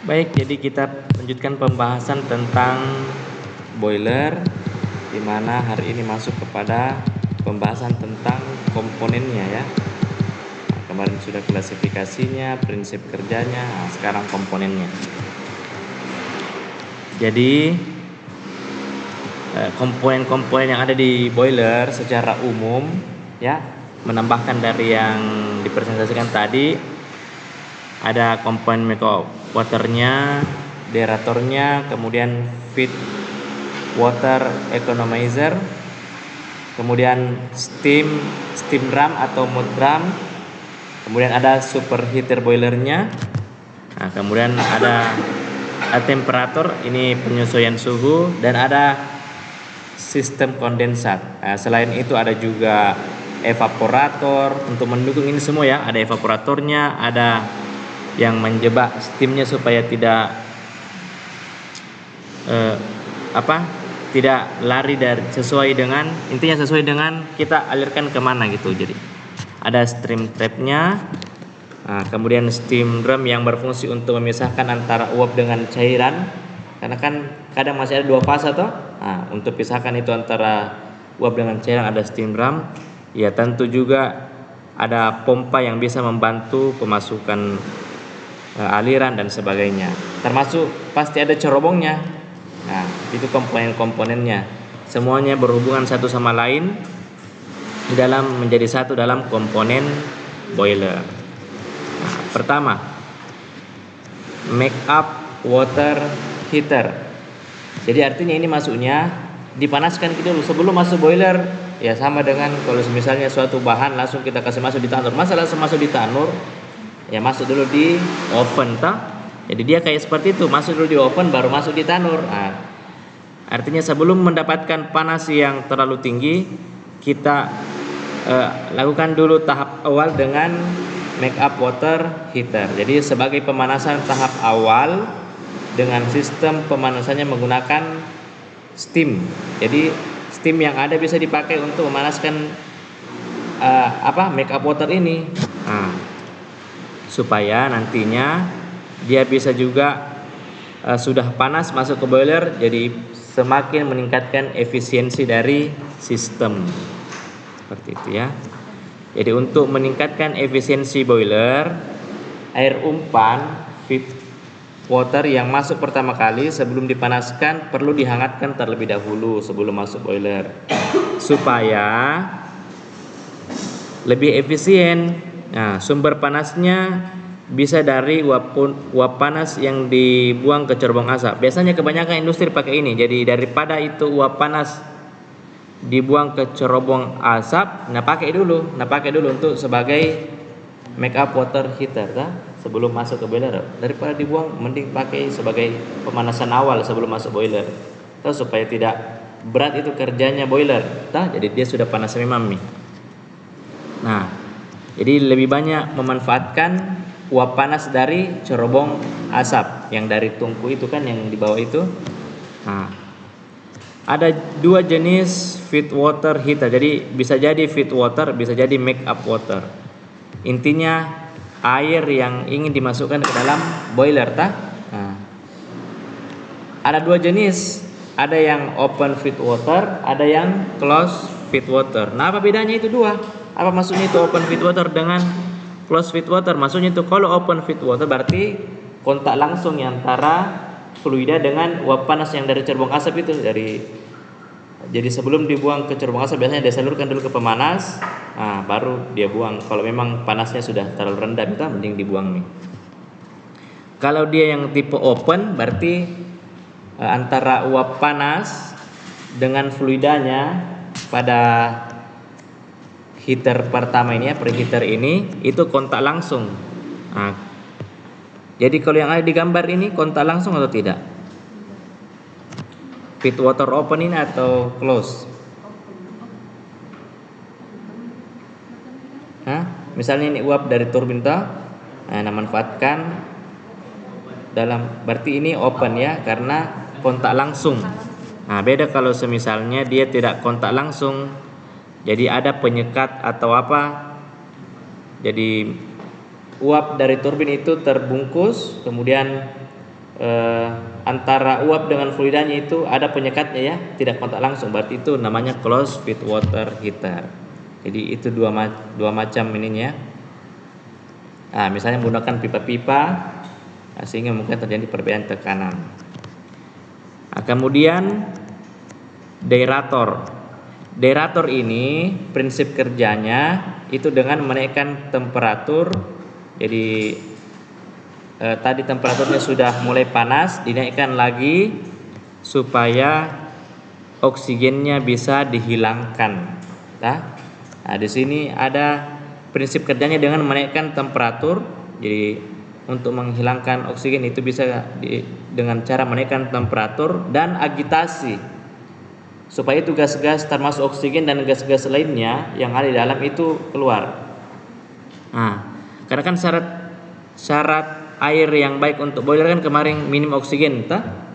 Baik, jadi kita lanjutkan pembahasan tentang boiler, di mana hari ini masuk kepada pembahasan tentang komponennya ya. Nah, kemarin sudah klasifikasinya, prinsip kerjanya, nah, sekarang komponennya. Jadi komponen-komponen yang ada di boiler secara umum ya, menambahkan dari yang dipresentasikan tadi, ada komponen mechanical waternya, deratornya, kemudian feed water economizer, kemudian steam drum atau mud drum, kemudian ada superheater boilernya. Nah, kemudian ada temperatur, ini penyesuaian suhu, dan ada sistem kondensat. Nah, selain itu ada juga evaporator untuk mendukung ini semua ya. Ada evaporatornya, ada yang menjebak steamnya supaya tidak tidak lari dari sesuai dengan kita alirkan kemana gitu. Jadi ada stream trapnya. Nah, kemudian steam drum yang berfungsi untuk memisahkan antara uap dengan cairan, karena kan kadang masih ada dua fase toh. Nah, untuk pisahkan itu antara uap dengan cairan ada steam drum. Ya, tentu juga ada pompa yang bisa membantu pemasukan aliran dan sebagainya. Termasuk pasti ada cerobongnya. Nah, itu komponen-komponennya. Semuanya berhubungan satu sama lain di dalam menjadi satu dalam komponen boiler. Nah, pertama, make up water heater. Jadi artinya ini masuknya dipanaskan dulu sebelum masuk boiler. Ya sama dengan kalau misalnya suatu bahan langsung kita kasih masuk di tanur. Masa langsung masuk di tanur? Ya masuk dulu di oven toh. Jadi dia kayak seperti itu, masuk dulu di oven baru masuk di tanur. Nah, artinya sebelum mendapatkan panas yang terlalu tinggi, kita lakukan dulu tahap awal dengan make up water heater. Jadi sebagai pemanasan tahap awal dengan sistem pemanasannya menggunakan steam. Jadi steam yang ada bisa dipakai untuk memanaskan make up water ini. Nah, supaya nantinya dia bisa juga sudah panas masuk ke boiler, jadi semakin meningkatkan efisiensi dari sistem. Seperti itu ya. Jadi untuk meningkatkan efisiensi boiler, air umpan feed water yang masuk pertama kali sebelum dipanaskan perlu dihangatkan terlebih dahulu sebelum masuk boiler supaya lebih efisien. Nah, sumber panasnya bisa dari uap panas yang dibuang ke cerobong asap. Biasanya kebanyakan industri pakai ini. Jadi daripada itu uap panas dibuang ke cerobong asap, pakai dulu untuk sebagai make up water heater sebelum masuk ke boiler. Daripada dibuang, mending pakai sebagai pemanasan awal sebelum masuk boiler. Supaya tidak berat itu kerjanya boiler. Jadi dia sudah panas memang nih. Nah, jadi lebih banyak memanfaatkan uap panas dari cerobong asap yang dari tungku itu kan yang di bawah itu. Nah, ada dua jenis feed water heater. Jadi bisa jadi feed water, bisa jadi make up water. Intinya air yang ingin dimasukkan ke dalam boiler Nah, ada dua jenis. Ada yang open feed water, ada yang closed feed water. Nah, apa bedanya itu dua? Apa maksudnya itu open feed water dengan closed feed water? Maksudnya itu kalau open feed water berarti kontak langsung antara fluida dengan uap panas yang dari cerobong asap itu. Jadi sebelum dibuang ke cerobong asap biasanya disalurkan dulu ke pemanas, baru dia buang. Kalau memang panasnya sudah terlalu rendah, mending dibuang nih. Kalau dia yang tipe open berarti antara uap panas dengan fluidanya pada heater pertama ini preheater ini itu kontak langsung. Nah, jadi kalau yang ada di gambar ini kontak langsung atau tidak? Feed water open ini atau close? Misalnya ini uap dari turbin manfaatkan dalam, berarti ini open ya karena kontak langsung. Nah, beda kalau semisalnya dia tidak kontak langsung. Jadi ada penyekat atau apa. Jadi uap dari turbin itu terbungkus, kemudian antara uap dengan fluidanya itu ada penyekatnya ya, tidak kontak langsung, berarti itu namanya closed feed water heater. Jadi itu dua macam ininya. Misalnya menggunakan pipa-pipa, sehingga mungkin terjadi perbedaan tekanan. Kemudian deaerator. Deaerator ini prinsip kerjanya itu dengan menaikkan temperatur. Jadi tadi temperaturnya sudah mulai panas, dinaikkan lagi supaya oksigennya bisa dihilangkan. Nah, di sini ada prinsip kerjanya dengan menaikkan temperatur. Jadi untuk menghilangkan oksigen itu bisa dengan cara menaikkan temperatur dan agitasi, supaya itu gas-gas termasuk oksigen dan gas-gas lainnya yang ada di dalam itu keluar. Karena kan syarat air yang baik untuk boiler kan kemarin minim oksigen,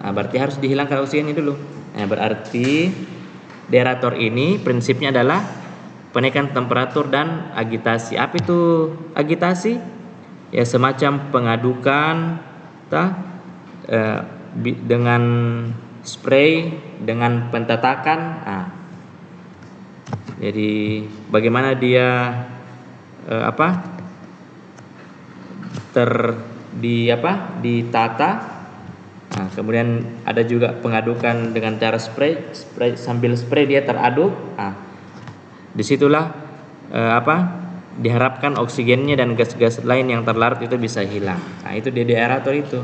berarti harus dihilangkan oksigennya dulu. Berarti deaerator ini prinsipnya adalah penaikan temperatur dan agitasi. Apa itu agitasi? Ya semacam pengadukan dengan spray, dengan pentetakan. Jadi bagaimana dia ditata. Kemudian ada juga pengadukan dengan cara spray sambil spray dia teraduk. Disitulah diharapkan oksigennya dan gas-gas lain yang terlarut itu bisa hilang. Itu di deaerator itu.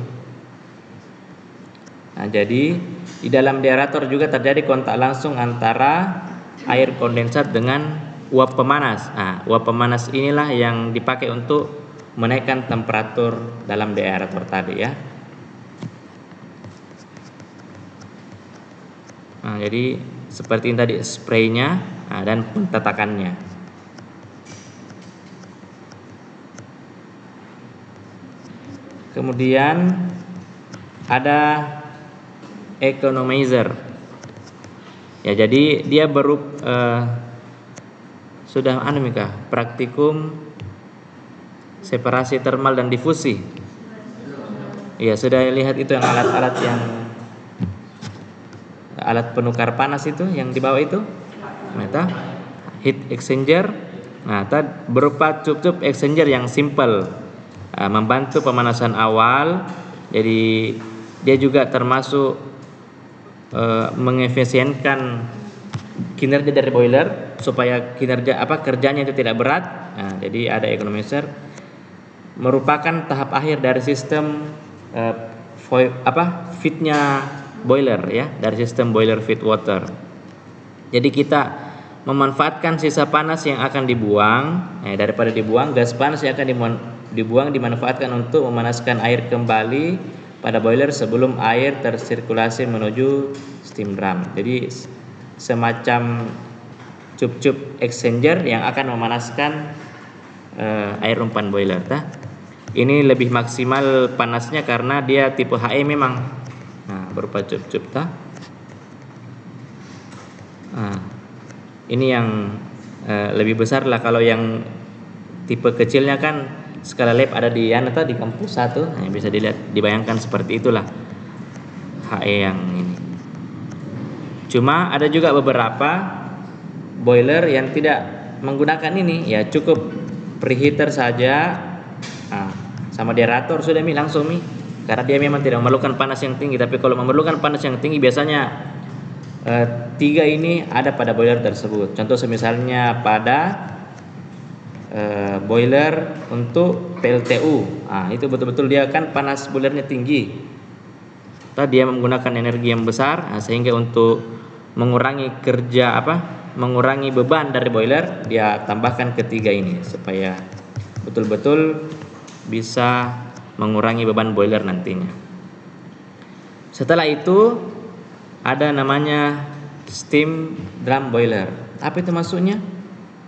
Jadi di dalam deaerator juga terjadi kontak langsung antara air kondensat dengan uap pemanas. Uap pemanas inilah yang dipakai untuk menaikkan temperatur dalam deaerator tadi ya. Jadi seperti ini tadi spraynya dan pentetakannya. Kemudian ada economizer. Ya, jadi dia sudah praktikum separasi termal dan difusi. Ya, sudah lihat itu yang alat penukar panas itu yang di bawah itu. Heat exchanger. Berupa cup-cup exchanger yang simple, membantu pemanasan awal. Jadi dia juga termasuk mengefisienkan kinerja dari boiler supaya kerjanya itu tidak berat. Jadi ada economizer, merupakan tahap akhir dari sistem feednya boiler ya, dari sistem boiler feed water. Jadi kita memanfaatkan sisa panas yang akan dibuang, daripada dibuang gas panas yang akan dibuang dimanfaatkan untuk memanaskan air kembali pada boiler sebelum air tersirkulasi menuju steam drum. Jadi semacam cup-cup exchanger yang akan memanaskan air umpan boiler. Ini lebih maksimal panasnya karena dia tipe HE memang. Berupa cup-cup. Ini yang lebih besar lah. Kalau yang tipe kecilnya kan skala lab ada di kampus 1. Bisa dibayangkan seperti itulah HE yang ini. Cuma ada juga beberapa boiler yang tidak menggunakan ini, ya cukup preheater saja, sama deaerator sudah langsung karena dia memang tidak memerlukan panas yang tinggi. Tapi kalau memerlukan panas yang tinggi biasanya 3 ini ada pada boiler tersebut. Contoh misalnya pada boiler untuk PLTU, itu betul-betul dia kan panas boilernya tinggi. Dia menggunakan energi yang besar, sehingga untuk mengurangi mengurangi beban dari boiler, dia tambahkan ketiga ini supaya betul-betul bisa mengurangi beban boiler nantinya. Setelah itu ada namanya steam drum boiler. Apa itu maksudnya?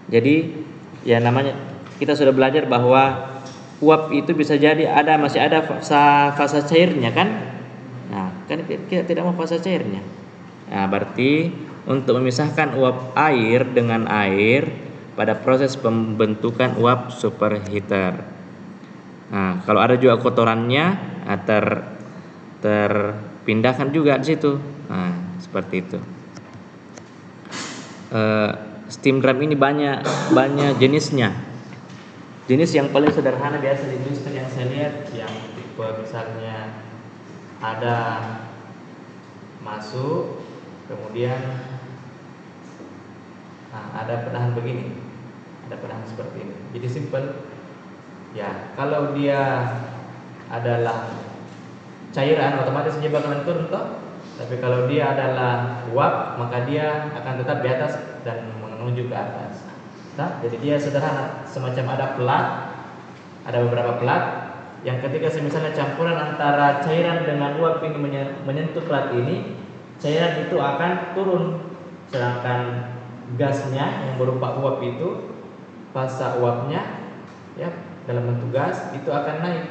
Jadi ya namanya kita sudah belajar bahwa uap itu bisa jadi masih ada fasa cairnya kan? Kan kita tidak mau fasa cairnya. Berarti untuk memisahkan uap air dengan air pada proses pembentukan uap superheater. Kalau ada juga kotorannya terpindahkan juga di situ. Nah, seperti itu. Steam drum ini banyak jenisnya. Jenis yang paling sederhana biasa di industri yang saya lihat yang tipe misalnya ada masuk, kemudian ada penahan begini, ada penahan seperti ini. Jadi simple. Ya, kalau dia adalah cairan otomatis dia bakalan turun toh. Tapi kalau dia adalah uap maka dia akan tetap di atas dan menuju ke atas. Nah, jadi dia sederhana, semacam ada plat, ada beberapa plat yang ketika misalnya campuran antara cairan dengan uap ini menyentuh plat ini, cairan itu akan turun, sedangkan gasnya yang berupa uap itu, fasa uapnya ya dalam bentuk gas itu akan naik.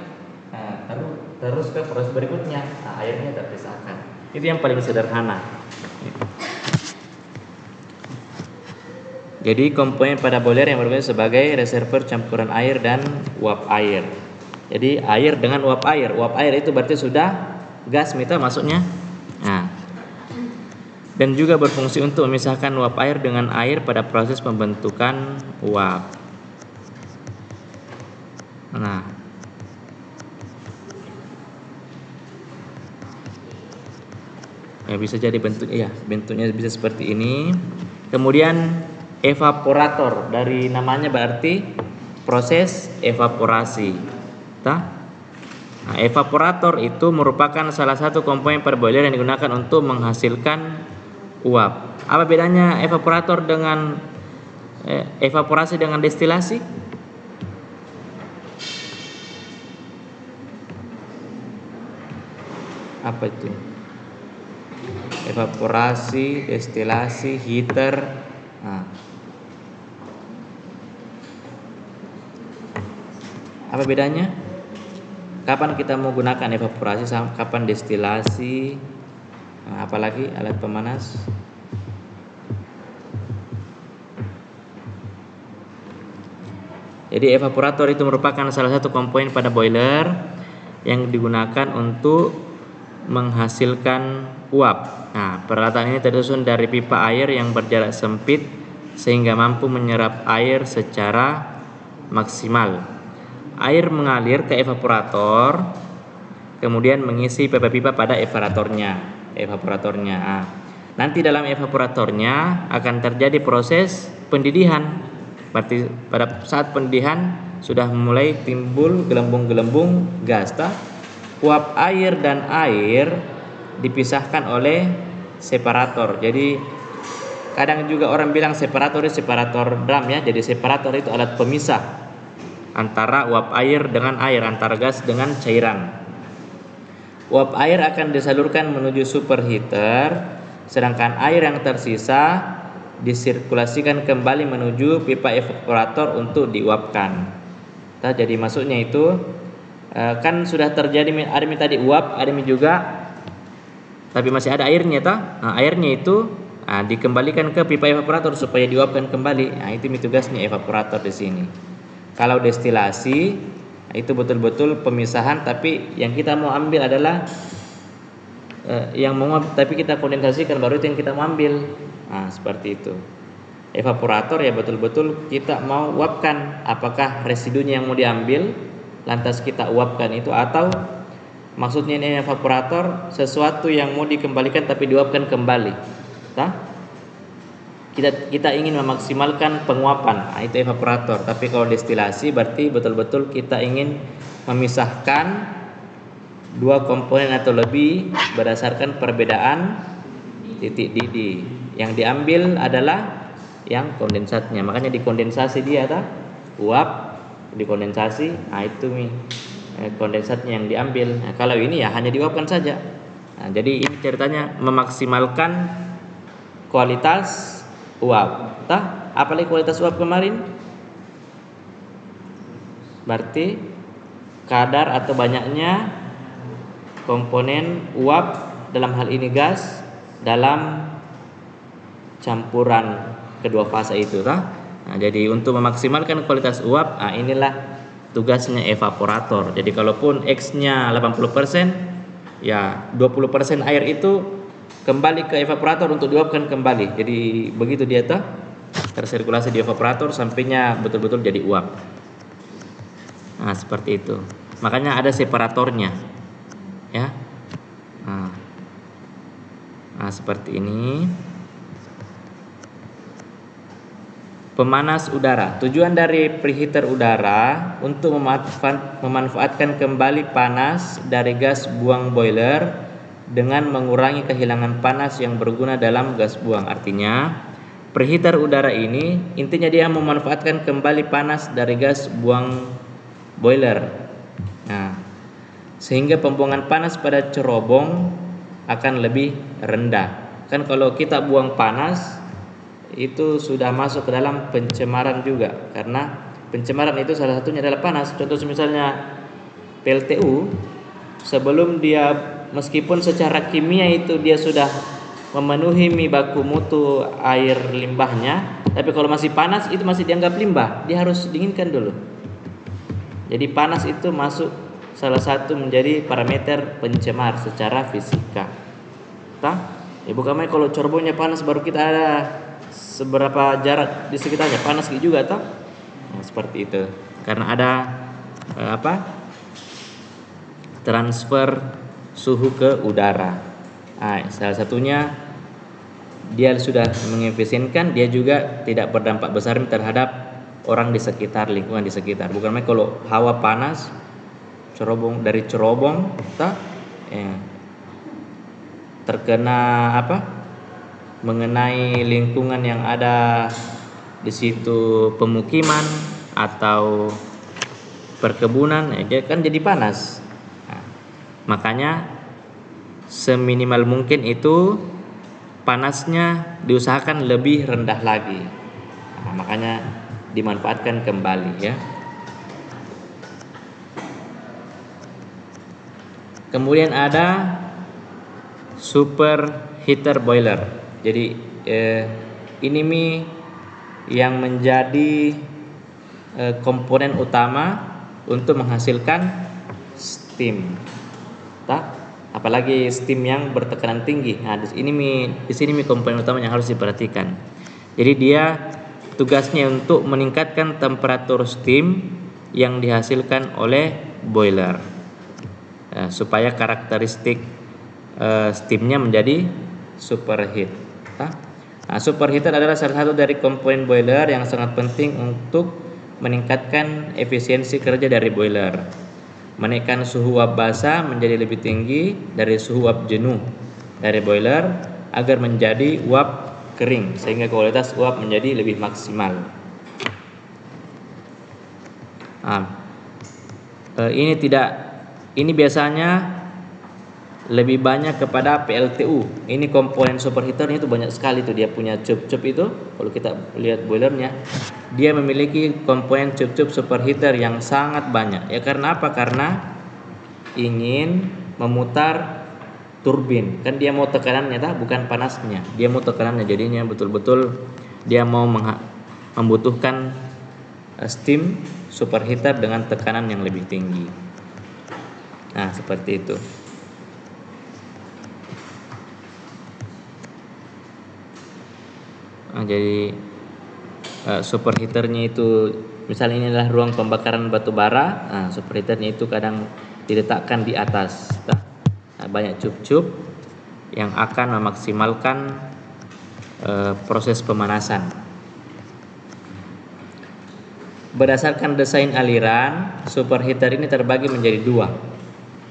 Nah, terus ke proses berikutnya, airnya terpisahkan. Itu yang paling sederhana. Jadi komponen pada boiler yang berfungsi sebagai reservoir campuran air dan uap air. Jadi air dengan uap air. Uap air itu berarti sudah gas mita masuknya. Nah. Dan juga berfungsi untuk memisahkan uap air dengan air pada proses pembentukan uap. Nah. Ya bisa jadi bentuknya bisa seperti ini. Kemudian evaporator, dari namanya berarti proses evaporasi. Nah, evaporator itu merupakan salah satu komponen per boiler yang digunakan untuk menghasilkan uap. Apa bedanya evaporator dengan evaporasi dengan destilasi? Apa itu? Evaporasi, destilasi, heater. Nah. Apa bedanya? Kapan kita mau gunakan evaporasi, kapan destilasi? Nah, apalagi alat pemanas? Jadi evaporator itu merupakan salah satu komponen pada boiler yang digunakan untuk menghasilkan uap. Nah, peralatan ini tersusun dari pipa air yang berjarak sempit sehingga mampu menyerap air secara maksimal. Air mengalir ke evaporator, kemudian mengisi pipa-pipa pada evaporatornya. Nah, nanti dalam evaporatornya akan terjadi proses pendidihan. Berarti pada saat pendidihan sudah mulai timbul gelembung-gelembung gas. Uap air dan air dipisahkan oleh separator. Jadi kadang juga orang bilang separator itu separator drum ya. Jadi separator itu alat pemisah antara uap air dengan air, antara gas dengan cairan. Uap air akan disalurkan menuju superheater, sedangkan air yang tersisa disirkulasikan kembali menuju pipa evaporator untuk diuapkan. Jadi maksudnya itu kan sudah terjadi ada tadi uap, ada juga tapi masih ada airnya Nah, airnya itu dikembalikan ke pipa evaporator supaya diuapkan kembali. Nah, itu tugasnya evaporator di sini. Kalau destilasi itu betul-betul pemisahan, tapi yang kita mau ambil adalah tapi kita kondensasikan, baru itu yang kita mau ambil. Nah, seperti itu. Evaporator ya betul-betul kita mau uapkan, apakah residunya yang mau diambil lantas kita uapkan itu, atau maksudnya ini evaporator sesuatu yang mau dikembalikan tapi diuapkan kembali. Kita ingin memaksimalkan penguapan, itu evaporator. Tapi kalau destilasi berarti betul-betul kita ingin memisahkan dua komponen atau lebih berdasarkan perbedaan titik didih. Yang diambil adalah yang kondensatnya, makanya dikondensasi dia uap dikondensasi. Itu kondensatnya yang diambil. Nah, kalau ini ya hanya diuapkan saja. Nah, jadi ini ceritanya memaksimalkan kualitas uap. Apalagi kualitas uap kemarin berarti kadar atau banyaknya komponen uap, dalam hal ini gas, dalam campuran kedua fase itu. Nah, jadi untuk memaksimalkan kualitas uap, inilah tugasnya evaporator. Jadi kalaupun X-nya 80%, ya 20% air itu kembali ke evaporator untuk diuapkan kembali. Jadi begitu dia tersirkulasi di evaporator sampainya betul-betul jadi uap. Nah, seperti itu. Makanya ada separatornya. Ya. Nah, seperti ini. Pemanas udara. Tujuan dari preheater udara untuk memanfaatkan kembali panas dari gas buang boiler dengan mengurangi kehilangan panas yang berguna dalam gas buang. Artinya, preheater udara ini intinya dia memanfaatkan kembali panas dari gas buang boiler. Nah, sehingga pembuangan panas pada cerobong akan lebih rendah. Kan kalau kita buang panas itu sudah masuk ke dalam pencemaran juga, karena pencemaran itu salah satunya adalah panas. Contoh misalnya PLTU, sebelum dia meskipun secara kimia itu dia sudah memenuhi baku mutu air limbahnya, tapi kalau masih panas itu masih dianggap limbah, dia harus dinginkan dulu. Jadi panas itu masuk salah satu menjadi parameter pencemar secara fisika. Bukan main kalau corbonya panas baru kita ada seberapa jarak di sekitarnya panas juga Nah, seperti itu. Karena ada transfer suhu ke udara. Nah, salah satunya dia sudah mengefisienkan, dia juga tidak berdampak besar terhadap orang di sekitar, lingkungan di sekitar. Bukan main kalau hawa panas dari cerobong terkena mengenai lingkungan yang ada di situ, pemukiman atau perkebunan, dia kan jadi panas. Nah, makanya seminimal mungkin itu panasnya diusahakan lebih rendah lagi. Nah, makanya dimanfaatkan kembali ya. Kemudian ada super heater boiler. Jadi ini yang menjadi komponen utama untuk menghasilkan steam. Apalagi steam yang bertekanan tinggi. Nah, di sini komponen utama yang harus diperhatikan. Jadi dia tugasnya untuk meningkatkan temperatur steam yang dihasilkan oleh boiler. Supaya karakteristik steamnya menjadi superheat. Nah, superheater adalah salah satu dari komponen boiler yang sangat penting untuk meningkatkan efisiensi kerja dari boiler, menaikkan suhu uap basah menjadi lebih tinggi dari suhu uap jenuh dari boiler agar menjadi uap kering, sehingga kualitas uap menjadi lebih maksimal. Ini biasanya lebih banyak kepada PLTU. Ini komponen superheaternya itu banyak sekali tuh, dia punya cup-cup itu. Kalau kita lihat boilernya, dia memiliki komponen cup-cup superheater yang sangat banyak. Ya karena apa? Karena ingin memutar turbin. Kan dia mau tekanannya bukan panasnya. Dia mau tekanannya, jadinya betul-betul dia mau membutuhkan steam superheater dengan tekanan yang lebih tinggi. Nah, seperti itu. Jadi superheaternya itu misalnya ini adalah ruang pembakaran batu bara. Nah, superheaternya itu kadang diletakkan di atas. Banyak cup-cup yang akan memaksimalkan proses pemanasan. Berdasarkan desain aliran, superheater ini terbagi menjadi dua.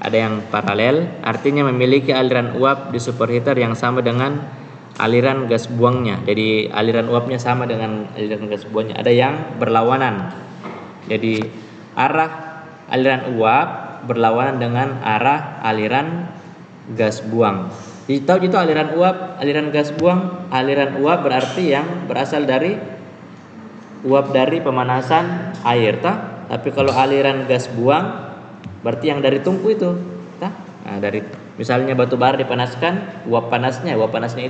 Ada yang paralel, artinya memiliki aliran uap di superheater yang sama dengan aliran gas buangnya. Jadi aliran uapnya sama dengan aliran gas buangnya. Ada yang berlawanan. Jadi arah aliran uap berlawanan dengan arah aliran gas buang. Jadi tahu itu aliran uap, aliran gas buang. Aliran uap berarti yang berasal dari uap dari pemanasan air, Tapi kalau aliran gas buang berarti yang dari tungku itu, Nah, dari misalnya batu bara dipanaskan, uap panasnya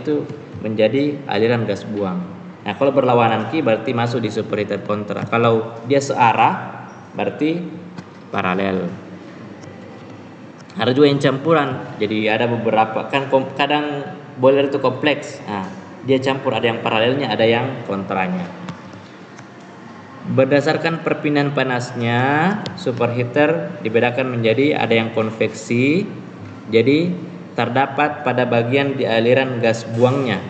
itu menjadi aliran gas buang. Nah, kalau berlawanan berarti masuk di superheater kontra. Kalau dia searah berarti paralel. Ada juga yang campuran. Jadi ada beberapa kan kadang boiler itu kompleks. Nah, dia campur, ada yang paralelnya, ada yang kontranya. Berdasarkan perpindahan panasnya, superheater dibedakan menjadi ada yang konveksi. Jadi terdapat pada bagian di aliran gas buangnya,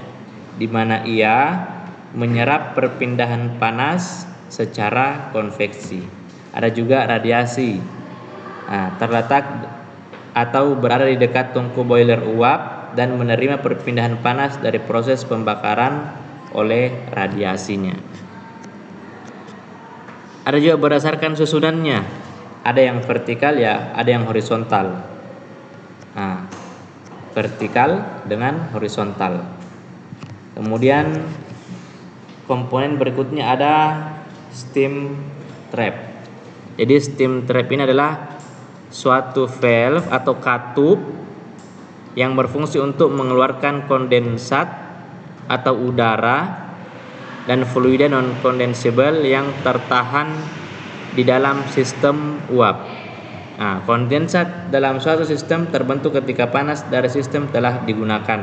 di mana ia menyerap perpindahan panas secara konveksi. Ada juga radiasi. Nah, terletak atau berada di dekat tungku boiler uap dan menerima perpindahan panas dari proses pembakaran oleh radiasinya. Ada juga berdasarkan susunannya, ada yang vertikal ya, ada yang horizontal. Nah, vertikal dengan horizontal. Kemudian komponen berikutnya ada steam trap. Jadi steam trap ini adalah suatu valve atau katup yang berfungsi untuk mengeluarkan kondensat atau udara dan fluida non kondensibel yang tertahan di dalam sistem uap. Nah, kondensat dalam suatu sistem terbentuk ketika panas dari sistem telah digunakan.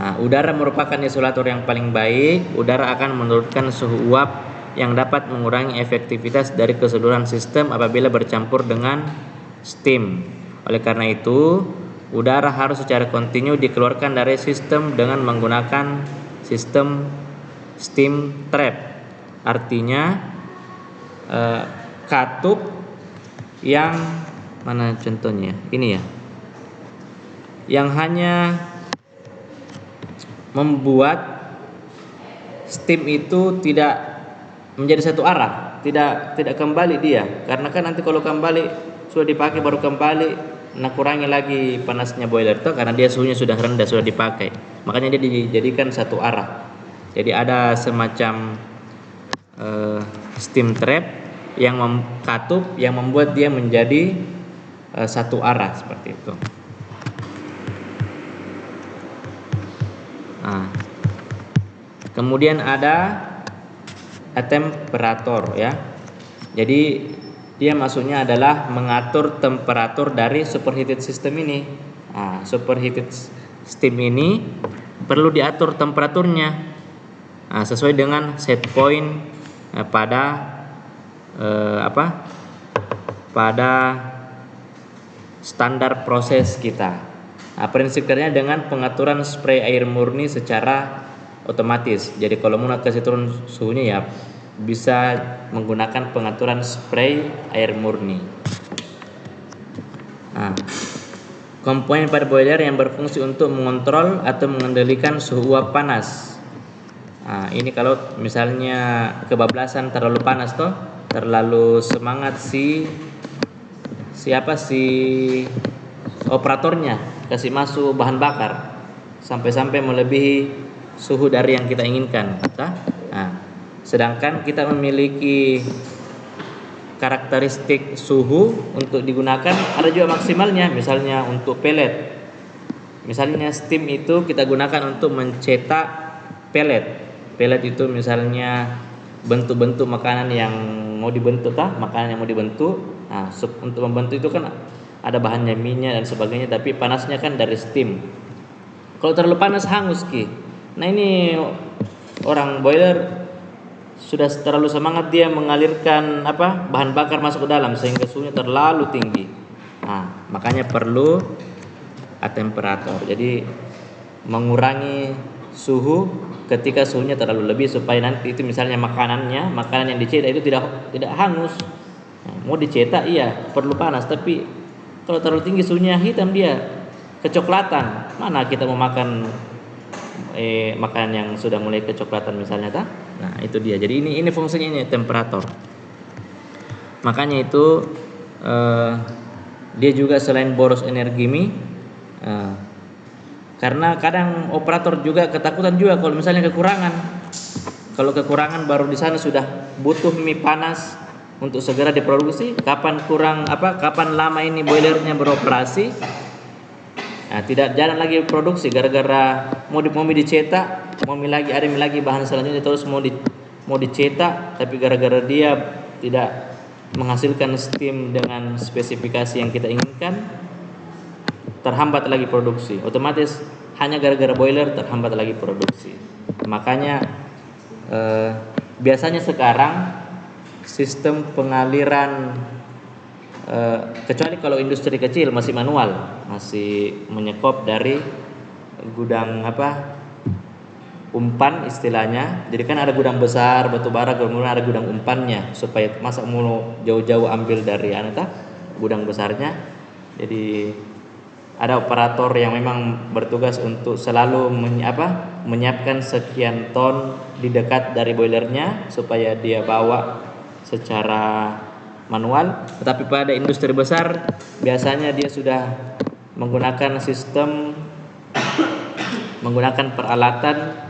Nah, udara merupakan isolator yang paling baik. Udara akan menurunkan suhu uap yang dapat mengurangi efektivitas dari keseluruhan sistem apabila bercampur dengan steam. Oleh karena itu, udara harus secara kontinu dikeluarkan dari sistem dengan menggunakan sistem steam trap. Artinya katup yang mana contohnya? Ini ya. Yang hanya membuat steam itu tidak menjadi satu arah, tidak kembali dia. Karena kan nanti kalau kembali sudah dipakai baru kembali, nah kurangi lagi panasnya boiler itu karena dia suhunya sudah rendah, sudah dipakai. Makanya dia dijadikan satu arah. Jadi ada semacam steam trap yang katup yang membuat dia menjadi satu arah seperti itu. Nah, kemudian ada temperator ya. Jadi dia maksudnya adalah mengatur temperatur dari superheated system ini. Nah, superheated steam ini perlu diatur temperaturnya sesuai dengan set point pada standar proses kita. Nah, prinsip kerjanya dengan pengaturan spray air murni secara otomatis. Jadi kalau mau kasih turun suhunya ya bisa menggunakan pengaturan spray air murni. Nah, komponen pada boiler yang berfungsi untuk mengontrol atau mengendalikan suhu uap panas. Nah, ini kalau misalnya kebablasan terlalu panas toh, terlalu semangat si operatornya kasih masuk bahan bakar sampai melebihi suhu dari yang kita inginkan. Nah, sedangkan kita memiliki karakteristik suhu untuk digunakan ada juga maksimalnya. Misalnya untuk pellet, misalnya steam itu kita gunakan untuk mencetak pellet. Pellet itu misalnya bentuk-bentuk makanan yang mau dibentuk makanan yang mau dibentuk. Nah, untuk membentuk itu kan ada bahannya minyak dan sebagainya, tapi panasnya kan dari steam. Kalau terlalu panas hangus ki. Nah, ini orang boiler sudah terlalu semangat dia mengalirkan bahan bakar masuk ke dalam sehingga suhunya terlalu tinggi. Nah, makanya perlu temperator. Jadi mengurangi suhu ketika suhunya terlalu lebih supaya nanti itu misalnya makanan yang dicetak itu tidak hangus. Nah, mau dicetak iya perlu panas, tapi kalau terlalu tinggi suhunya hitam dia kecoklatan. Mana kita mau makan makanan yang sudah mulai kecoklatan misalnya Nah, itu dia. Jadi ini fungsinya ini temperator. Makanya itu dia juga selain boros energi karena kadang operator juga ketakutan juga kalau misalnya kekurangan. Kalau kekurangan baru di sana sudah butuh mie panas untuk segera diproduksi. Kapan lama ini boilernya beroperasi? Nah, tidak jalan lagi produksi gara-gara mau dicetak, ada mie lagi bahan selanjutnya terus mau dicetak, tapi gara-gara dia tidak menghasilkan steam dengan spesifikasi yang kita inginkan, terhambat lagi produksi. Otomatis hanya gara-gara boiler terhambat lagi produksi. Makanya biasanya sekarang sistem pengaliran, kecuali kalau industri kecil masih manual, masih menyekop dari gudang umpan istilahnya. Jadi kan ada gudang besar batu bara, kemudian ada gudang umpannya, supaya masa mulu jauh-jauh ambil dari gudang besarnya. Jadi ada operator yang memang bertugas untuk selalu menyiapkan sekian ton di dekat dari boilernya supaya dia bawa secara manual. Tetapi pada industri besar biasanya dia sudah menggunakan sistem, menggunakan peralatan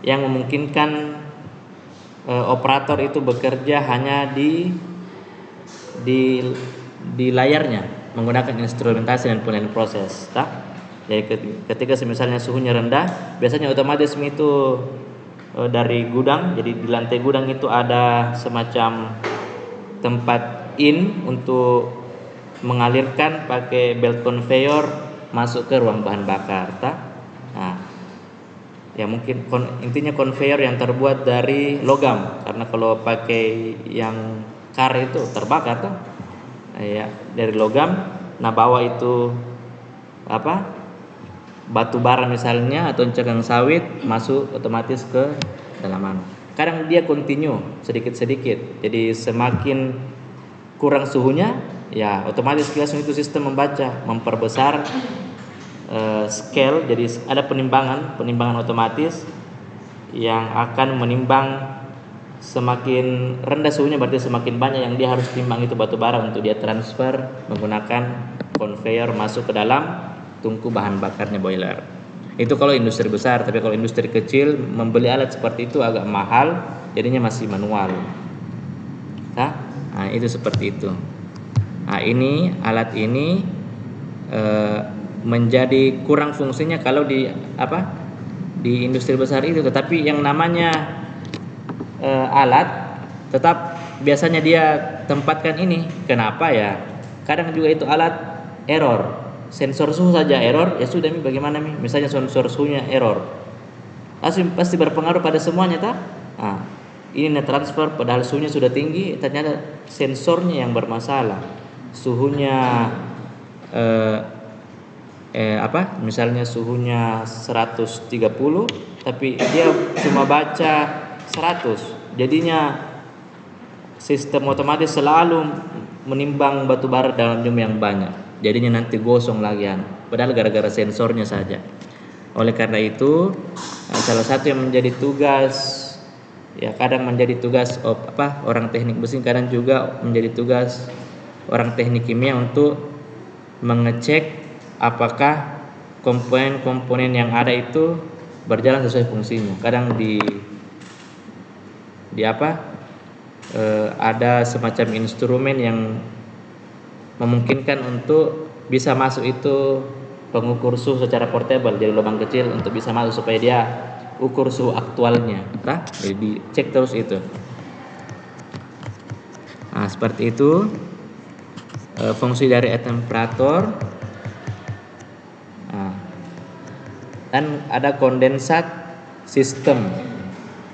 yang memungkinkan operator itu bekerja hanya di layarnya menggunakan instrumentasi dan penilaian proses. Jadi ketika misalnya suhunya rendah, biasanya otomatis itu dari gudang, jadi di lantai gudang itu ada semacam tempat untuk mengalirkan pakai belt conveyor masuk ke ruang bahan bakar. Nah, ya mungkin intinya conveyor yang terbuat dari logam, karena kalau pakai yang kar itu terbakar ya, dari logam. Nah, bawah itu batu bara misalnya atau cegang sawit masuk otomatis ke dalaman. Kadang dia continue sedikit-sedikit. Jadi semakin kurang suhunya, ya otomatis langsung itu sistem memperbesar scale. Jadi ada penimbangan otomatis yang akan menimbang. Semakin rendah suhunya berarti semakin banyak yang dia harus timbang itu batu bara untuk dia transfer menggunakan conveyor masuk ke dalam tungku bahan bakarnya boiler. Itu kalau industri besar. Tapi kalau industri kecil membeli alat seperti itu agak mahal, jadinya masih manual. Nah, itu seperti itu. Nah, alat ini menjadi kurang fungsinya kalau di industri besar itu. Tetapi yang namanya alat tetap biasanya dia tempatkan ini. Kenapa ya? Kadang juga itu alat error, sensor suhu saja error, ya sudah bagaimana misalnya sensor suhunya error, pasti berpengaruh pada semuanya Nah, ini transfer padahal suhunya sudah tinggi, ternyata sensornya yang bermasalah. Suhunya misalnya suhunya 130 tapi dia cuma baca 100. Jadinya sistem otomatis selalu menimbang batu bara dalam jumlah yang banyak. Jadinya nanti gosong lagi padahal gara-gara sensornya saja. Oleh karena itu, salah satu yang menjadi tugas, ya kadang menjadi tugas orang teknik besi, kadang juga menjadi tugas orang teknik kimia untuk mengecek apakah komponen-komponen yang ada itu berjalan sesuai fungsinya. Kadang ada semacam instrumen yang memungkinkan untuk bisa masuk itu pengukur suhu secara portable, jadi lubang kecil untuk bisa masuk supaya dia ukur suhu aktualnya. Jadi dicek terus itu. Nah, seperti itu fungsi dari air temperatur. Dan ada kondensat sistem.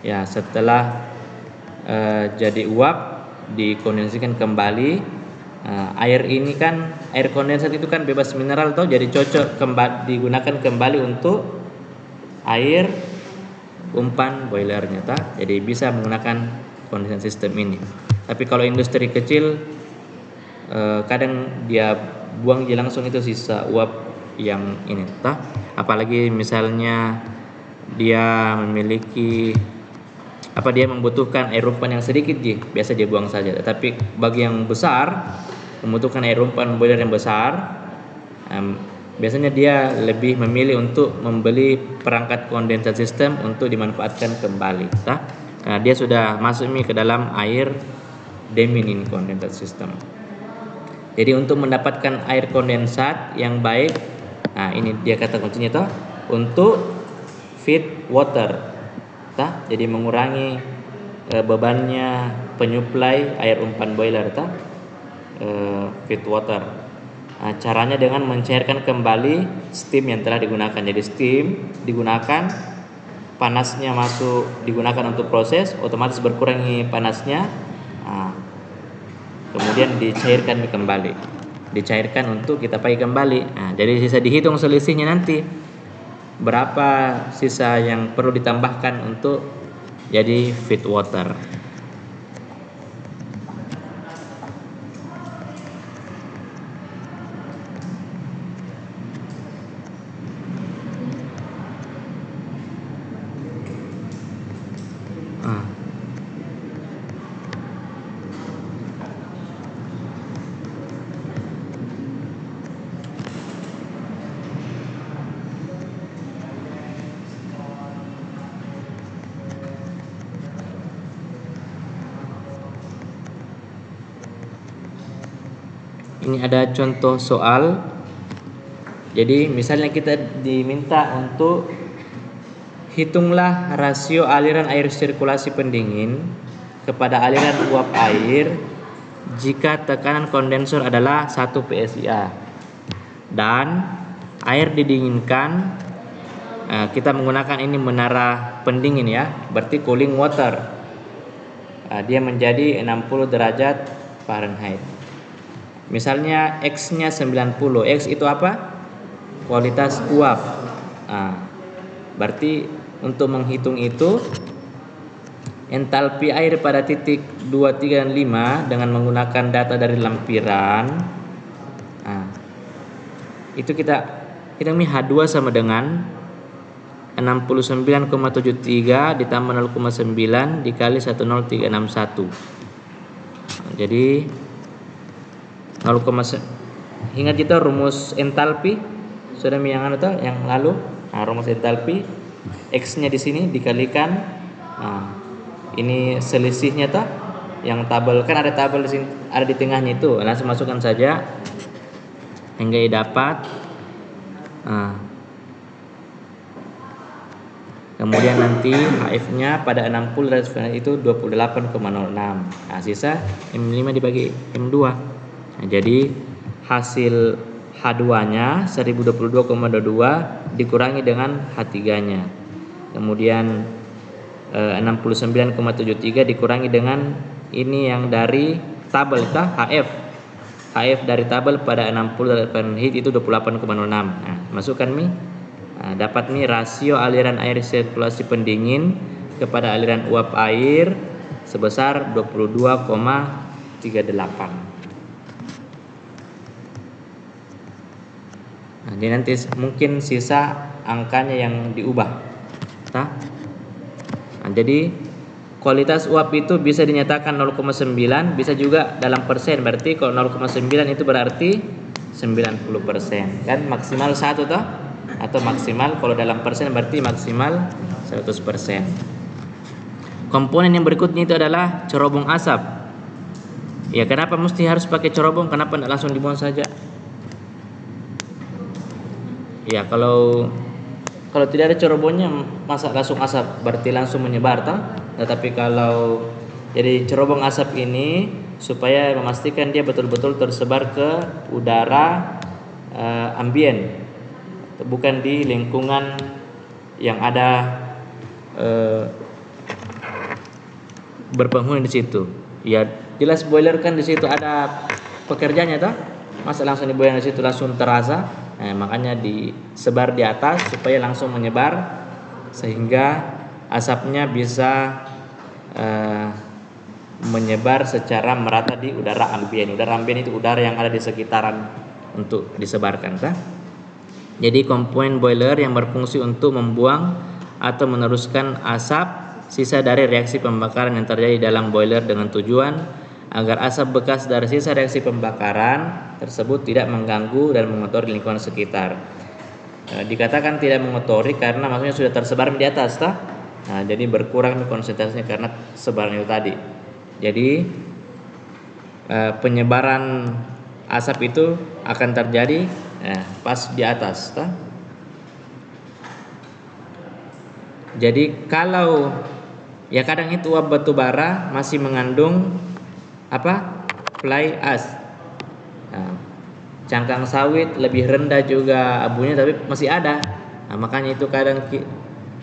Ya, setelah jadi uap dikondensasikan kembali. Air kondensat itu kan bebas mineral jadi cocok digunakan kembali untuk air umpan boilernya Jadi bisa menggunakan kondensat sistem ini. Tapi kalau industri kecil kadang dia buang langsung itu sisa uap yang ini apalagi misalnya dia memiliki dia membutuhkan air umpan yang sedikit biasa dia buang saja. Tapi bagi yang besar membutuhkan air umpan boiler yang besar, biasanya dia lebih memilih untuk membeli perangkat kondensat sistem untuk dimanfaatkan kembali karena dia sudah masuk ke dalam air deminin kondensat sistem. Jadi untuk mendapatkan air kondensat yang baik, ini dia kata kuncinya untuk feed water. Jadi mengurangi bebannya penyuplai air umpan boiler feed water. Caranya dengan mencairkan kembali steam yang telah digunakan. Jadi steam digunakan, panasnya digunakan untuk proses, otomatis berkurangi panasnya, kemudian dicairkan kembali, dicairkan untuk kita pakai kembali. Jadi sisa dihitung selisihnya nanti berapa sisa yang perlu ditambahkan untuk jadi feed water. Ini ada contoh soal. Jadi misalnya kita diminta untuk hitunglah rasio aliran air sirkulasi pendingin kepada aliran uap air jika tekanan kondensor adalah 1 PSIA dan air didinginkan. Kita menggunakan ini menara pendingin ya, berarti cooling water. Dia menjadi 60 derajat Fahrenheit. Misalnya X-nya 90. X itu apa? Kualitas uap. Berarti untuk menghitung itu, entalpi air pada titik 2, 3, dan 5 dengan menggunakan data dari lampiran. Itu kita hitung H2 sama dengan 69,73 ditambah 0,9 dikali 10361. Jadi 0, ingat kita rumus entalpi sudah yang lalu. Rumus entalpi, X-nya di sini dikalikan ini selisihnya yang tabel, kan ada tabel di sini, ada di tengahnya itu, langsung masukkan saja hingga dapat. Kemudian nanti HF-nya pada 60 itu 28,06. Sisa M5 dibagi M2. Jadi hasil H2-nya 1022,22 dikurangi dengan H3-nya. Kemudian 69,73 dikurangi dengan ini yang dari tabel HF. HF dari tabel pada 60 Fahrenheit itu 28,06. Masukkan dapat rasio aliran air sirkulasi pendingin kepada aliran uap air sebesar 22,38. Jadi nanti mungkin sisa angkanya yang diubah. Jadi kualitas uap itu bisa dinyatakan 0,9, bisa juga dalam persen. Berarti kalau 0,9 itu berarti 90%. Kan maksimal 1 atau maksimal kalau dalam persen berarti maksimal 100%. Komponen yang berikutnya itu adalah cerobong asap. Ya, kenapa mesti harus pakai cerobong? Kenapa tidak langsung dibuang saja? Ya, kalau tidak ada cerobongnya masa langsung asap, berarti langsung menyebar Tetapi kalau jadi cerobong asap ini supaya memastikan dia betul-betul tersebar ke udara ambien, bukan di lingkungan yang ada berpenghuni di situ. Ya, jelas boiler kan di situ ada pekerjanya masa langsung dibuang di situ langsung terasa. Makanya disebar di atas supaya langsung menyebar sehingga asapnya bisa menyebar secara merata di udara ambien. Udara ambien itu udara yang ada di sekitaran untuk disebarkan. Jadi komponen boiler yang berfungsi untuk membuang atau meneruskan asap sisa dari reaksi pembakaran yang terjadi dalam boiler dengan tujuan agar asap bekas dari sisa reaksi pembakaran tersebut tidak mengganggu dan mengotori lingkungan sekitar. Dikatakan tidak mengotori karena maksudnya sudah tersebar di atas jadi berkurang konsentrasinya karena sebaran itu tadi. Jadi penyebaran asap itu akan terjadi pas di atas Jadi kalau Ya kadang itu uap batu bara masih mengandung apa? Fly ash. Nah, cangkang sawit lebih rendah juga abunya tapi masih ada. Nah, makanya itu kadang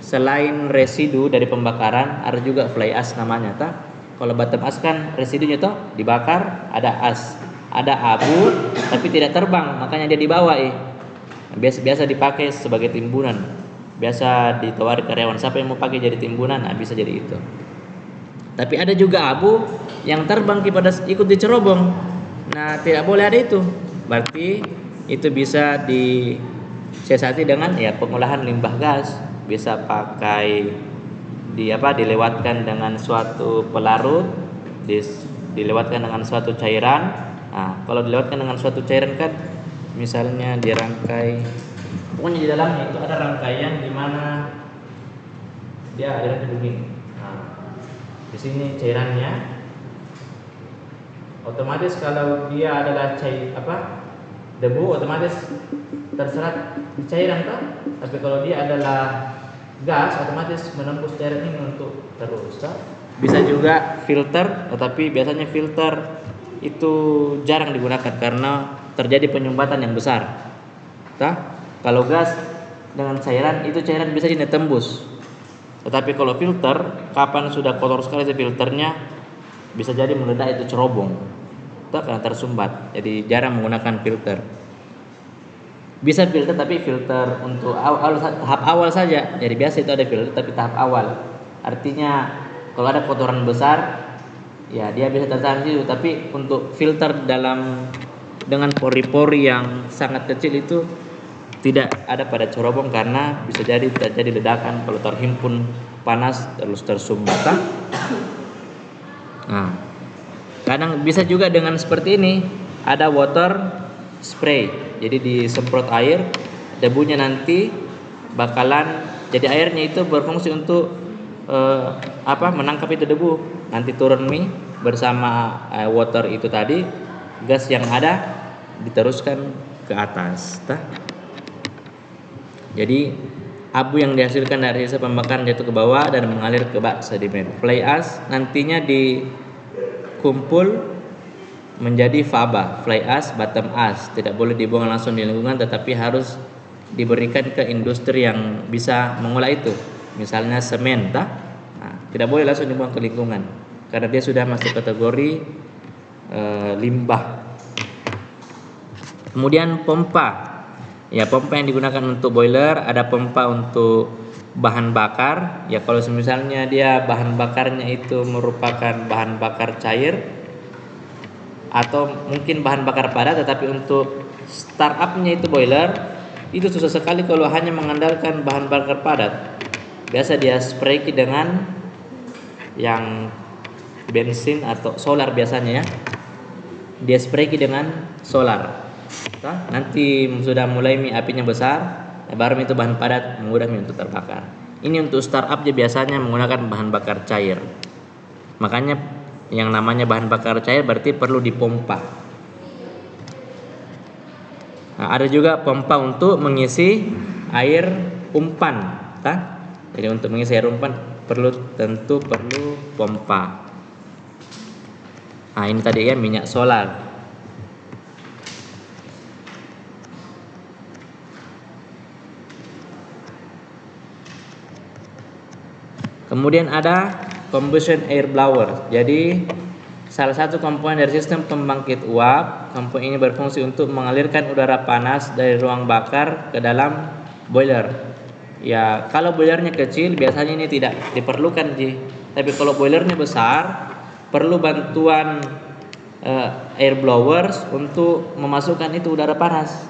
selain residu dari pembakaran ada juga fly ash namanya, tak? Kalau bottom ash kan residunya tuh dibakar ada ash, ada abu tapi tidak terbang, makanya dia dibawa. Biasa dipakai sebagai timbunan. Biasa ditawari karyawan, siapa yang mau pakai jadi timbunan, nah bisa jadi itu. Tapi ada juga abu yang terbang pada ikut dicerobong. Nah, tidak boleh ada itu. Berarti itu bisa disiasati dengan ya pengolahan limbah gas. Bisa pakai dilewatkan dengan suatu pelarut, dilewatkan dengan suatu cairan. Nah, kalau dilewatkan dengan suatu cairan kan misalnya dirangkai, pokoknya di dalamnya itu ada rangkaian di mana dia alirannya begini. Nah, di sini cairannya, otomatis kalau dia adalah debu, otomatis terserap di cairan kan. Tapi kalau dia adalah gas, otomatis menembus cairan ini untuk terus. Bisa juga filter, tetapi biasanya filter itu jarang digunakan karena terjadi penyumbatan yang besar. Kalau gas dengan cairan itu cairan bisa ditembus. Tetapi kalau filter, kapan sudah kotor sekali filternya, bisa jadi meledak itu cerobong. Karena tersumbat. Jadi jarang menggunakan filter. Bisa filter tapi filter untuk tahap awal saja. Jadi biasa itu ada filter tapi tahap awal. Artinya kalau ada kotoran besar, ya dia bisa tertahan situ. Tapi untuk filter dengan pori-pori yang sangat kecil itu tidak ada pada cerobong karena bisa jadi terjadi ledakan kalau terhimpun panas terus tersumbat. Nah, kadang bisa juga dengan seperti ini, ada water spray. Jadi disemprot air, debunya nanti bakalan jadi airnya itu berfungsi untuk menangkap itu debu. Nanti turun bersama water itu tadi, gas yang ada diteruskan ke atas. Jadi abu yang dihasilkan dari sisa pembakaran jatuh ke bawah dan mengalir ke bak sedimen. Fly ash nantinya dikumpul menjadi faba, fly ash, bottom ash. Tidak boleh dibuang langsung di lingkungan, tetapi harus diberikan ke industri yang bisa mengolah itu. Misalnya semen, tidak boleh langsung dibuang ke lingkungan karena dia sudah masuk kategori limbah. Kemudian pompa. Ya, pompa yang digunakan untuk boiler, ada pompa untuk bahan bakar. Ya, kalau misalnya dia bahan bakarnya itu merupakan bahan bakar cair atau mungkin bahan bakar padat, tetapi untuk startupnya itu boiler, itu susah sekali kalau hanya mengandalkan bahan bakar padat. Biasa dia spray dengan yang bensin atau solar biasanya ya. Dia spray dengan solar. Nanti sudah mulai apinya besar, baru itu bahan padat mudah untuk terbakar. Ini untuk startup dia biasanya menggunakan bahan bakar cair. Makanya yang namanya bahan bakar cair berarti perlu dipompa. Nah, ada juga pompa untuk mengisi air umpan, Jadi untuk mengisi air umpan tentu perlu pompa. Nah, ini tadi ya minyak solar. Kemudian ada combustion air blower. Jadi salah satu komponen dari sistem pembangkit uap. Komponen ini berfungsi untuk mengalirkan udara panas dari ruang bakar ke dalam boiler. Ya, kalau boilernya kecil biasanya ini tidak diperlukan, tapi kalau boilernya besar perlu bantuan air blowers untuk memasukkan itu udara panas,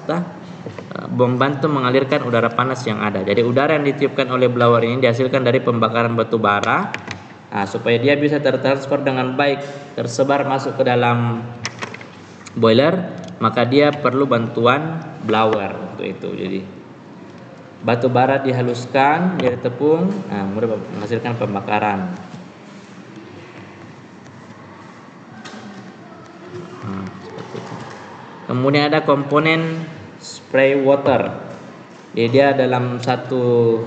membantu mengalirkan udara panas yang ada. Jadi udara yang ditiupkan oleh blower ini dihasilkan dari pembakaran batu bara. Supaya dia bisa tertransfer dengan baik, tersebar masuk ke dalam boiler, maka dia perlu bantuan blower untuk itu. Jadi batu bara dihaluskan jadi tepung, mudah menghasilkan pembakaran. Kemudian ada komponen spray water. Jadi dia dalam satu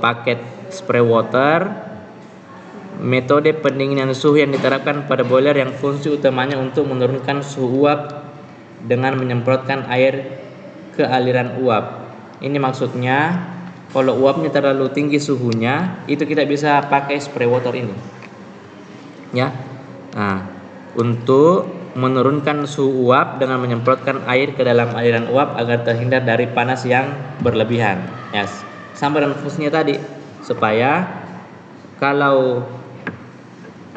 paket spray water metode pendinginan suhu yang diterapkan pada boiler yang fungsi utamanya untuk menurunkan suhu uap dengan menyemprotkan air ke aliran uap. Ini maksudnya kalau uapnya terlalu tinggi suhunya, itu kita bisa pakai spray water ini, ya. Nah, untuk menurunkan suhu uap dengan menyemprotkan air ke dalam aliran uap agar terhindar dari panas yang berlebihan. Ya, sama dengan fungsinya tadi, supaya kalau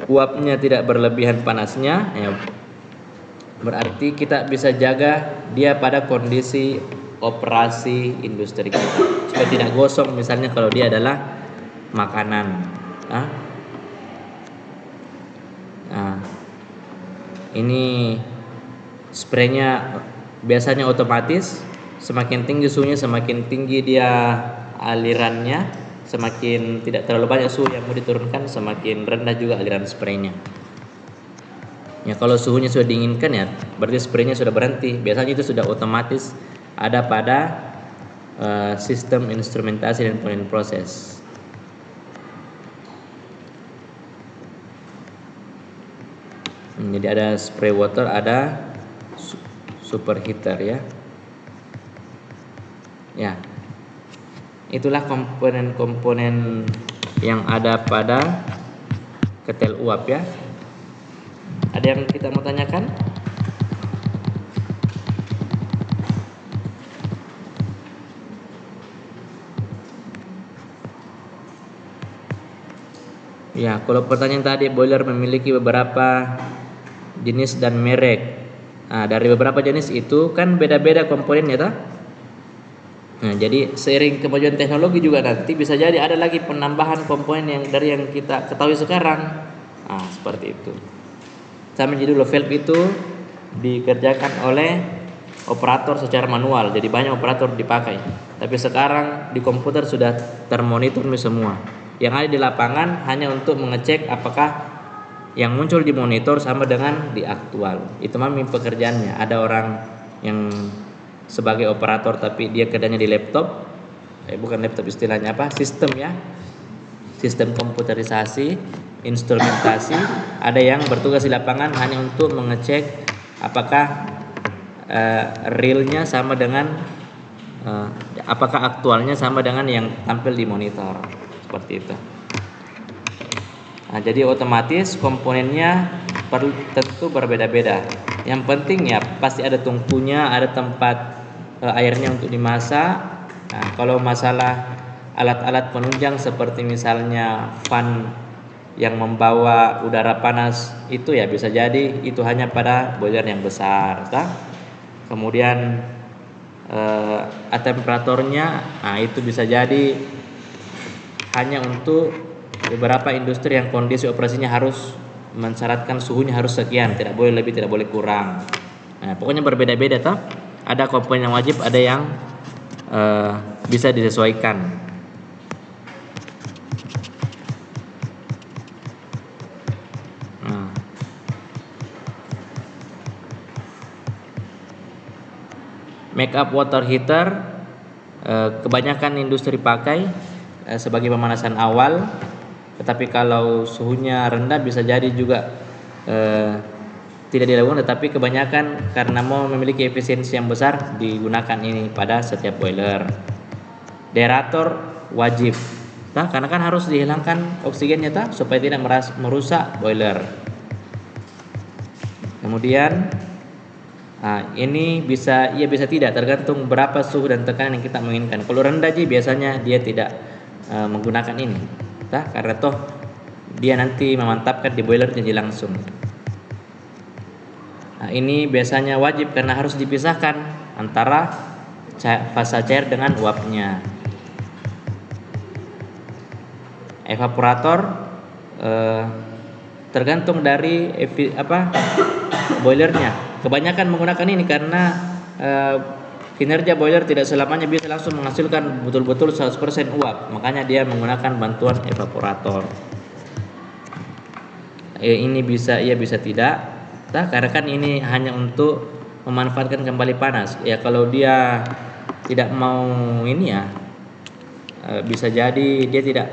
uapnya tidak berlebihan panasnya, ya, berarti kita bisa jaga dia pada kondisi operasi industri kita supaya tidak gosong, misalnya kalau dia adalah makanan. Ini spraynya biasanya otomatis, semakin tinggi suhunya semakin tinggi dia alirannya, semakin tidak terlalu banyak suhu yang mau diturunkan semakin rendah juga aliran spraynya. Ya, kalau suhunya sudah diinginkan, ya berarti spraynya sudah berhenti. Biasanya itu sudah otomatis ada pada sistem instrumentasi dan pengendalian proses. Jadi ada spray water, ada superheater, ya. Ya. Itulah komponen-komponen yang ada pada ketel uap, ya. Ada yang kita mau tanyakan? Ya, kalau pertanyaan tadi, boiler memiliki beberapa jenis dan merek. Nah, dari beberapa jenis itu kan beda-beda komponennya, toh. Nah, jadi seiring kemajuan teknologi juga nanti bisa jadi ada lagi penambahan komponen yang dari yang kita ketahui sekarang. Nah, seperti itu. Sama jadi dulu valve itu dikerjakan oleh operator secara manual, jadi banyak operator dipakai. Tapi sekarang di komputer sudah termonitor semua. Yang ada di lapangan hanya untuk mengecek apakah yang muncul di monitor sama dengan di aktual. Itu memang pekerjaannya. Ada orang yang sebagai operator tapi dia kerjanya di laptop, bukan laptop istilahnya apa? Sistem, ya. Sistem komputerisasi, instrumentasi. Ada yang bertugas di lapangan hanya untuk mengecek apakah realnya sama dengan apakah aktualnya sama dengan yang tampil di monitor. Seperti itu. Nah, jadi otomatis komponennya tentu berbeda-beda. Yang penting ya pasti ada tungkunya, ada tempat airnya untuk dimasak. Nah, kalau masalah alat-alat penunjang seperti misalnya fan yang membawa udara panas, itu ya bisa jadi itu hanya pada boiler yang besar, tak? Kemudian temperaturnya, nah itu bisa jadi hanya untuk beberapa industri yang kondisi operasinya harus mensyaratkan suhunya harus sekian, tidak boleh lebih, tidak boleh kurang. Nah, pokoknya berbeda-beda, toh. Ada komponen yang wajib, ada yang bisa disesuaikan. Make up water heater kebanyakan industri pakai sebagai pemanasan awal, tetapi kalau suhunya rendah bisa jadi juga tidak dilakukan, tetapi kebanyakan karena mau memiliki efisiensi yang besar digunakan ini pada setiap boiler. Deaerator wajib, karena kan harus dihilangkan oksigennya, supaya tidak merusak boiler. Kemudian ini bisa tidak, tergantung berapa suhu dan tekanan yang kita menginginkan. Kalau rendah aja biasanya dia tidak menggunakan ini, karena toh dia nanti memantapkan di boiler jadi langsung. Nah, ini biasanya wajib karena harus dipisahkan antara fasa cair dengan uapnya. Evaporator tergantung dari boilernya. Kebanyakan menggunakan ini karena kinerja boiler tidak selamanya bisa langsung menghasilkan betul-betul 100% uap, makanya dia menggunakan bantuan evaporator. Ini bisa bisa tidak, karena kan ini hanya untuk memanfaatkan kembali panas. Ya kalau dia tidak mau ini, ya bisa jadi dia tidak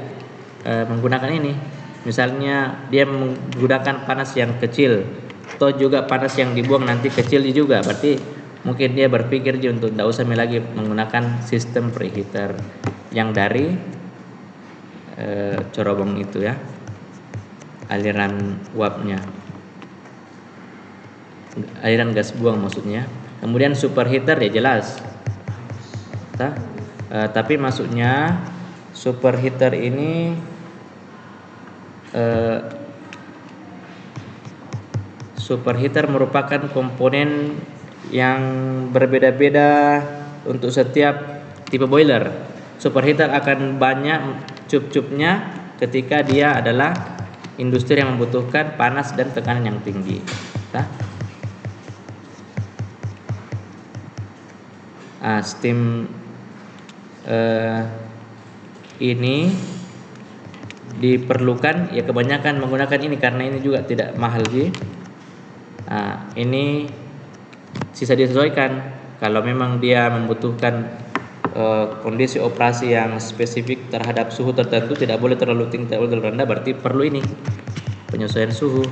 menggunakan ini. misalnya dia menggunakan panas yang kecil, atau juga panas yang dibuang nanti kecil juga, berarti mungkin dia berpikir untuk tidak usah lagi menggunakan sistem preheater yang dari corobong itu ya, aliran uapnya, aliran gas buang maksudnya. Kemudian superheater ya jelas, tapi maksudnya superheater ini superheater merupakan komponen yang berbeda-beda untuk setiap tipe boiler. Superheater akan banyak cup-cupnya ketika dia adalah industri yang membutuhkan panas dan tekanan yang tinggi. Steam ini diperlukan ya, kebanyakan menggunakan ini karena ini juga tidak mahal sih. Ini sisa disesuaikan. Kalau memang dia membutuhkan kondisi operasi yang spesifik terhadap suhu tertentu, tidak boleh terlalu tinggi, tidak boleh terlalu rendah, berarti perlu ini penyesuaian suhu.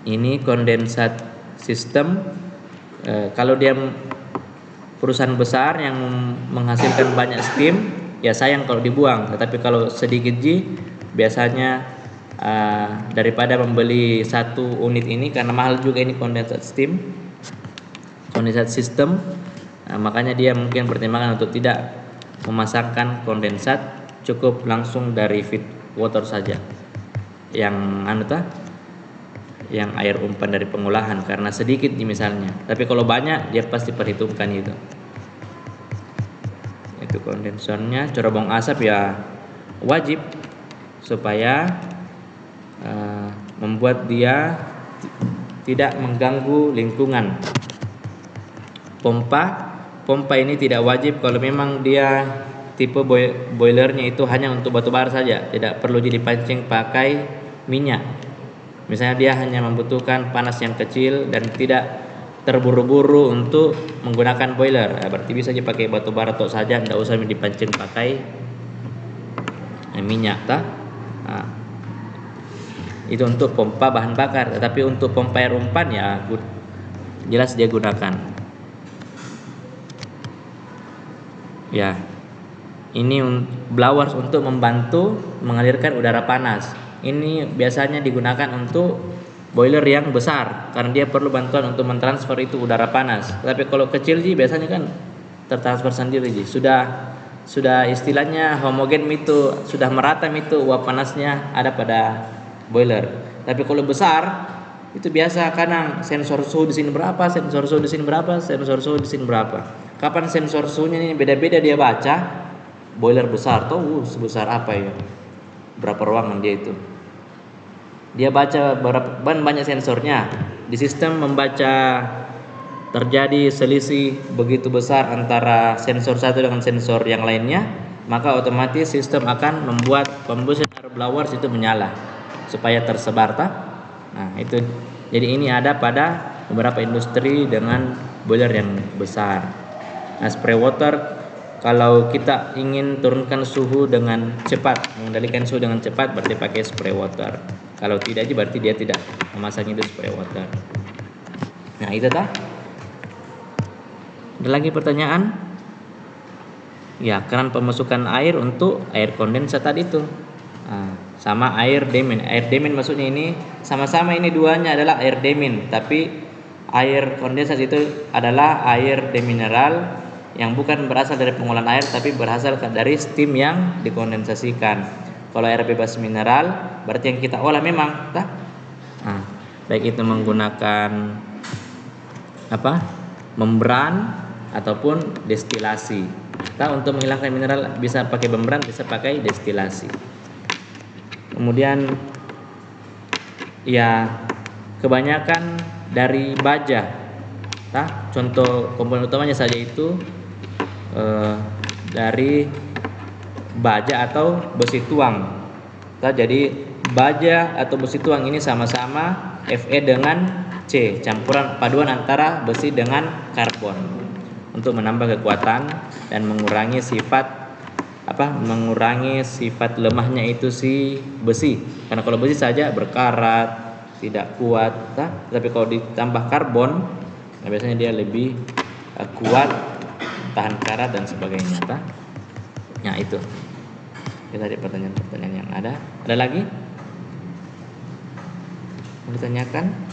Ini kondensat sistem. Kalau dia perusahaan besar yang menghasilkan banyak steam, ya sayang kalau dibuang. Tetapi kalau sedikit G, biasanya daripada membeli satu unit ini, karena mahal juga ini kondensat steam, kondensat sistem, makanya dia mungkin pertimbangan untuk tidak memasangkan kondensat, cukup langsung dari feed water saja, yang yang air umpan dari pengolahan, karena sedikit misalnya. Tapi kalau banyak dia pasti perhitungkan itu kondensornya. Corobong asap ya wajib supaya membuat dia tidak mengganggu lingkungan. Pompa ini tidak wajib kalau memang dia tipe boilernya itu hanya untuk batu bara saja, tidak perlu jadi pancing pakai minyak. Misalnya dia hanya membutuhkan panas yang kecil dan tidak terburu-buru untuk menggunakan boiler, berarti bisa aja pakai batu bara tok saja, tidak usah dipancing pakai minyak itu untuk pompa bahan bakar. Tetapi untuk pompa air umpan ya jelas dia gunakan ya. Ini blowers untuk membantu mengalirkan udara panas. Ini biasanya digunakan untuk boiler yang besar karena dia perlu bantuan untuk mentransfer itu udara panas. Tapi kalau kecil sih biasanya kan tertransfer sendiri sih. Sudah istilahnya homogen itu, sudah merata itu uap panasnya ada pada boiler. Tapi kalau besar itu biasa kadang sensor suhu di sini berapa, sensor suhu di sini berapa, sensor suhu di sini berapa. Kapan sensor suhunya ini beda-beda dia baca. Boiler besar tuh sebesar apa ya? Berapa ruangan dia itu? Dia baca banyak sensornya. Di sistem membaca terjadi selisih begitu besar antara sensor satu dengan sensor yang lainnya, maka otomatis sistem akan membuat combustion air blowers itu menyala supaya tersebar itu. Jadi ini ada pada beberapa industri dengan boiler yang besar. Spray water, kalau kita ingin turunkan suhu dengan cepat, mengendalikan suhu dengan cepat, berarti pakai spray water. Kalau tidak, berarti dia tidak memasang itu spray water. Nah itu Ada lagi pertanyaan? Ya, keran pemasukan air untuk air kondensat tadi itu. Sama air demin. Air demin maksudnya ini sama-sama, ini duanya adalah air demin, tapi air kondensat itu adalah air demineral yang bukan berasal dari pengolahan air, tapi berasal dari steam yang dikondensasikan. Kalau air bebas mineral berarti yang kita olah memang baik itu menggunakan membran ataupun destilasi. Untuk menghilangkan mineral bisa pakai membran, bisa pakai destilasi. Kemudian ya kebanyakan dari baja. Contoh komponen utamanya saja itu dari baja atau besi tuang. Jadi baja atau besi tuang ini sama-sama Fe dengan C, campuran paduan antara besi dengan karbon untuk menambah kekuatan dan mengurangi sifat mengurangi sifat lemahnya itu si besi. Karena kalau besi saja berkarat, tidak kuat, tapi kalau ditambah karbon, nah biasanya dia lebih kuat, tahan karat dan sebagainya. Nah itu tadi pertanyaan-pertanyaan yang ada. Ada lagi mau ditanyakan?